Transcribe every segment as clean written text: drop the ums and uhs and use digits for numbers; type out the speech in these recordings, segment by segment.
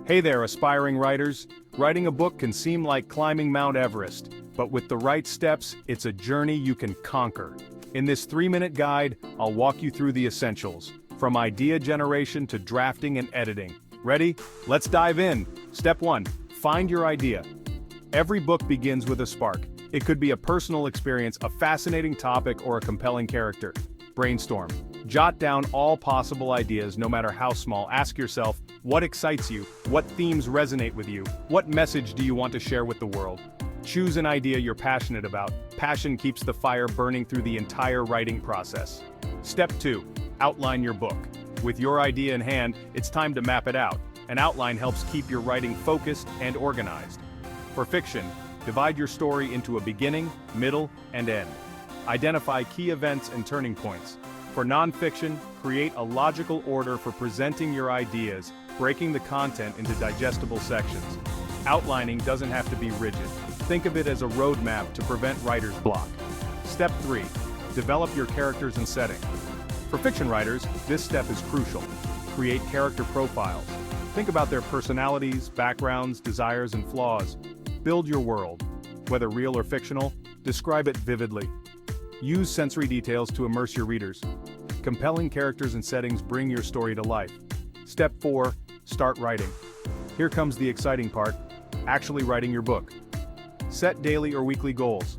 Hey there, aspiring writers. Writing a book can seem like climbing Mount Everest, but with the right steps, it's a journey you can conquer. In this 3-minute guide, I'll walk you through the essentials, from idea generation to drafting and editing. Ready? Let's dive in. Step 1. Find your idea. Every book begins with a spark. It could be a personal experience, a fascinating topic, or a compelling character. Brainstorm. Jot down all possible ideas, no matter how small. Ask yourself, what excites you? What themes resonate with you? What message do you want to share with the world? Choose an idea you're passionate about. Passion keeps the fire burning through the entire writing process. Step 2. Outline your book. With your idea in hand, it's time to map it out. An outline helps keep your writing focused and organized. For fiction, divide your story into a beginning, middle, and end. Identify key events and turning points. For nonfiction, create a logical order for presenting your ideas, breaking the content into digestible sections. Outlining doesn't have to be rigid. Think of it as a roadmap to prevent writer's block. Step 3. Develop your characters and setting. For fiction writers, this step is crucial. Create character profiles. Think about their personalities, backgrounds, desires, and flaws. Build your world. Whether real or fictional, describe it vividly. Use sensory details to immerse your readers. Compelling characters and settings bring your story to life. Step 4. Start writing. Here comes the exciting part, actually writing your book. Set daily or weekly goals.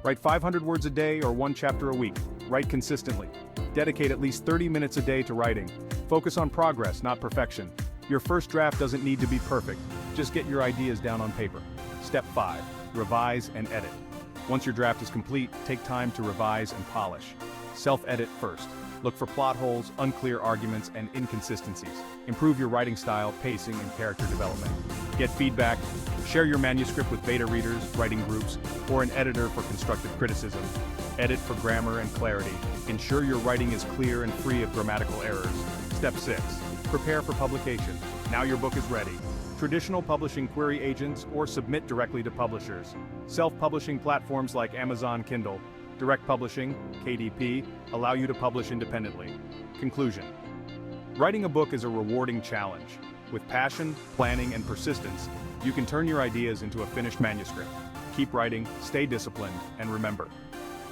Write 500 words a day or 1 chapter a week. Write consistently. Dedicate at least 30 minutes a day to writing. Focus on progress, not perfection. Your first draft doesn't need to be perfect. Just get your ideas down on paper. Step 5. Revise and edit. Once your draft is complete, take time to revise and polish. Self-edit first. Look for plot holes, unclear arguments, and inconsistencies. Improve your writing style, pacing, and character development. Get feedback. Share your manuscript with beta readers, writing groups, or an editor for constructive criticism. Edit for grammar and clarity. Ensure your writing is clear and free of grammatical errors. Step 6. Prepare for publication. Now your book is ready. Traditional publishing query agents or submit directly to publishers. Self-publishing platforms like Amazon Kindle, direct publishing, KDP, allow you to publish independently. Conclusion. Writing a book is a rewarding challenge. With passion, planning, and persistence, you can turn your ideas into a finished manuscript. Keep writing, stay disciplined, and remember,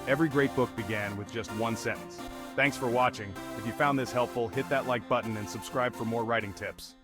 every great book began with just one sentence. Thanks for watching. If you found this helpful, hit that like button and subscribe for more writing tips.